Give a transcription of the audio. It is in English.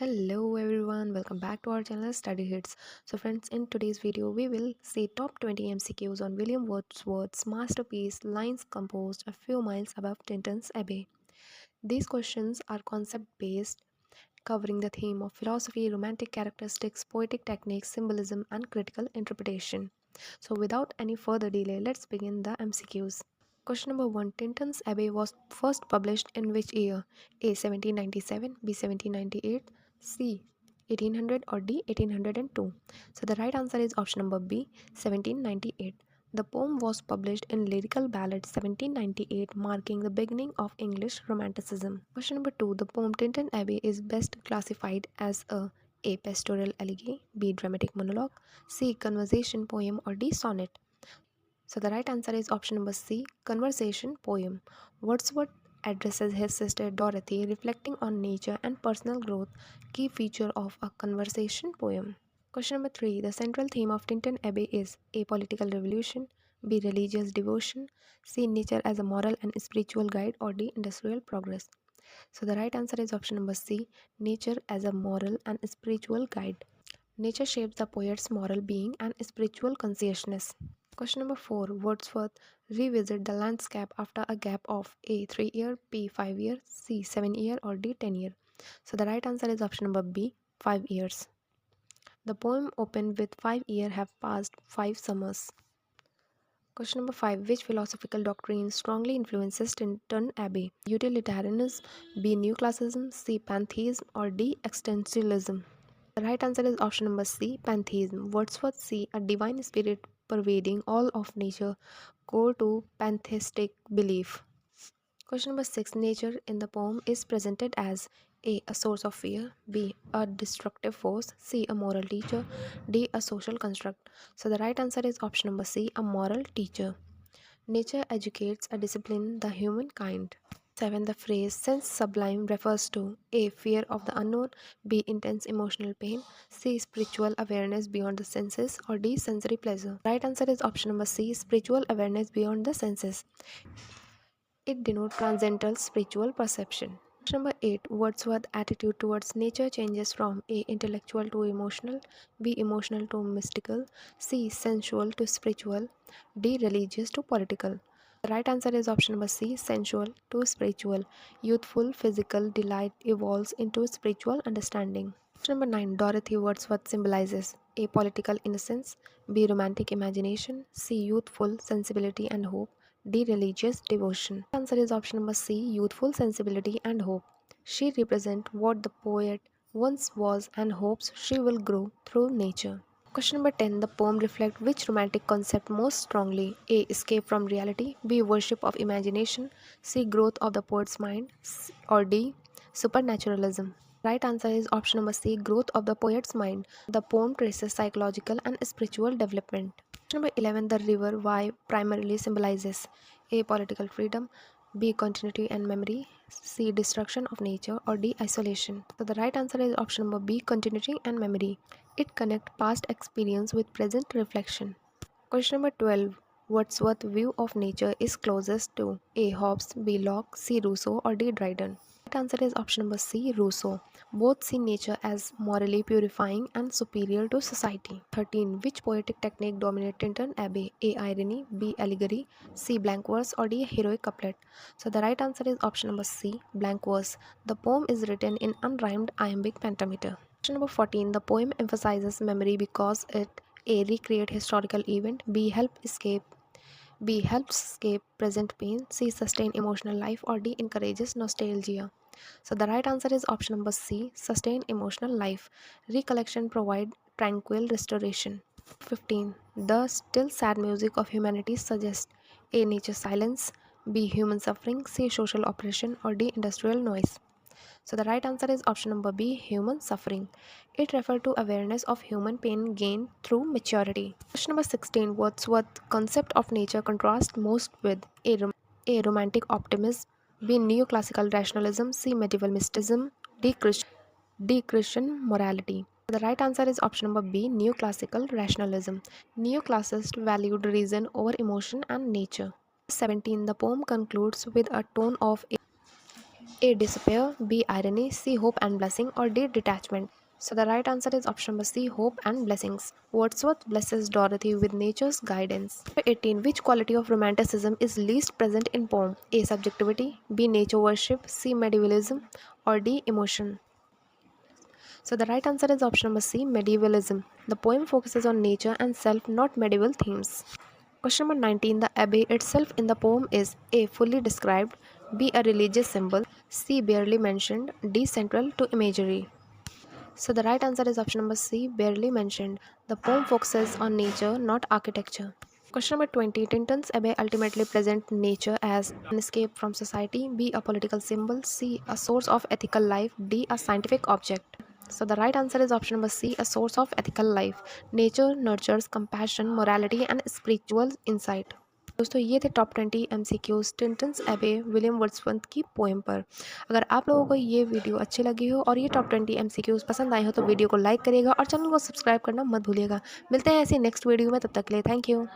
Hello everyone, welcome back to our channel Studyhitz. So friends, in today's video we will see top 20 MCQs on William Wordsworth's masterpiece Lines Composed a Few Miles Above Tintern Abbey. These questions are concept based, covering the theme of philosophy, romantic characteristics, poetic techniques, symbolism and critical interpretation. So without any further delay, let's begin the MCQs. Question number 1. Tintern Abbey was first published in which year? A. 1797, B. 1798, C. 1800 or D. 1802. So the right answer is option number B. 1798. The poem was published in Lyrical Ballad 1798, marking the beginning of English Romanticism. Question number 2. The poem Tintern Abbey is best classified as A. Pastoral elegy, B. Dramatic monologue, C. Conversation poem or D. Sonnet. So the right answer is option number C, conversation poem. Wordsworth addresses his sister Dorothy, reflecting on nature and personal growth, key feature of a conversation poem. Question number 3. The central theme of Tintern Abbey is A. Political revolution, B. Religious devotion, C. Nature as a moral and spiritual guide, or D. Industrial progress. So the right answer is option number C, nature as a moral and spiritual guide. Nature shapes the poet's moral being and spiritual consciousness. Question number 4. Wordsworth revisit the landscape after a gap of A. 3 year, B. 5 year, C. 7 year or D. 10 year. So the right answer is option number B. 5 years. The poem opened with 5 years have passed 5 summers. Question number 5. Which philosophical doctrine strongly influences Tintern Abbey? Utilitarianism, B. Neoclassicism, C. Pantheism or D. Existentialism. The right answer is option number C, pantheism. Wordsworth see a divine spirit pervading all of nature, core to pantheistic belief. Question number 6. Nature in the poem is presented as A source of fear, B. A destructive force, C. A moral teacher, D. A social construct. So the right answer is option number C, a moral teacher. Nature educates a discipline the humankind. 7. The phrase sense sublime refers to A. Fear of the unknown, B. Intense emotional pain, C. Spiritual awareness beyond the senses, or D. Sensory pleasure. Right answer is option number C. Spiritual awareness beyond the senses. It denotes transcendental spiritual perception. Number 8. Wordsworth's attitude towards nature changes from A. Intellectual to emotional, B. Emotional to mystical, C. Sensual to spiritual, D. Religious to political. The right answer is option number C. Sensual to spiritual. Youthful physical delight evolves into spiritual understanding. Number 9. Dorothy Wordsworth symbolizes A. Political innocence, B. Romantic imagination, C. Youthful sensibility and hope, D. Religious devotion. The answer is option number C. Youthful sensibility and hope. She represents what the poet once was and hopes she will grow through nature. Question number 10. The poem reflects which romantic concept most strongly? A. Escape from reality, B. Worship of imagination, C. Growth of the poet's mind, or D. Supernaturalism. Right answer is option number C. Growth of the poet's mind. The poem traces psychological and spiritual development. Number 11. The river Why primarily symbolizes A. Political freedom, B. Continuity and memory, C. Destruction of nature, or D. Isolation. So the right answer is option number B. Continuity and memory. It connects past experience with present reflection. Question number 12. Wordsworth's view of nature is closest to A. Hobbes, B. Locke, C. Rousseau, or D. Dryden. The right answer is option number C. Rousseau. Both see nature as morally purifying and superior to society. 13. Which poetic technique dominates Tintern Abbey? A. Irony, B. Allegory, C. Blank verse, or D. Heroic couplet. So the right answer is option number C. Blank verse. The poem is written in unrhymed iambic pentameter. Question number 14. The poem emphasizes memory because it A. Recreate historical event, B. Helps escape present pain, C. Sustain emotional life, or D. Encourages nostalgia. So the right answer is option number C. Sustain emotional life. Recollection provide tranquil restoration. 15. The still sad music of humanity suggests A. Nature silence, B. Human suffering, C. Social oppression, or D. Industrial noise. So the right answer is option number B. Human suffering. It refers to awareness of human pain gained through maturity. Question number 16. Wordsworth's concept of nature contrasts most with A. Romantic optimism, B. Neoclassical rationalism, C. Medieval mysticism, D. Christian morality. The right answer is option number B. Neoclassical rationalism. Neoclassists valued reason over emotion and nature. 17. The poem concludes with a tone of A. Despair, B. Irony, C. Hope and blessing, or D. Detachment. So the right answer is option number C. Hope and blessings. Wordsworth blesses Dorothy with nature's guidance. 18. Which quality of romanticism is least present in poem? A. Subjectivity, B. Nature worship, C. Medievalism, or D. Emotion. So the right answer is option number C. Medievalism. The poem focuses on nature and self, not medieval themes. Question number 19. The abbey itself in the poem is A. Fully described, B. A religious symbol, C. Barely mentioned, D. Central to imagery. So the right answer is option number C. Barely mentioned. The poem focuses on nature, not architecture. Question number 20. Tintern's Abbey ultimately present nature as an escape from society, B. A political symbol, C. A source of ethical life, D. A scientific object. So the right answer is option number C. A source of ethical life. Nature nurtures compassion, morality and spiritual insight. दोस्तों ये थे top 20 MCQs टिंटन्स एबे William Wordsworth की poem पर। अगर आप लोगों को ये वीडियो अच्छी लगी हो और ये टॉप 20 MCQs पसंद आए हो तो वीडियो को लाइक करिएगा और चैनल को सब्सक्राइब करना मत भूलिएगा। मिलते हैं ऐसे नेक्स्ट वीडियो में, तब तक के लिए थैंक यू।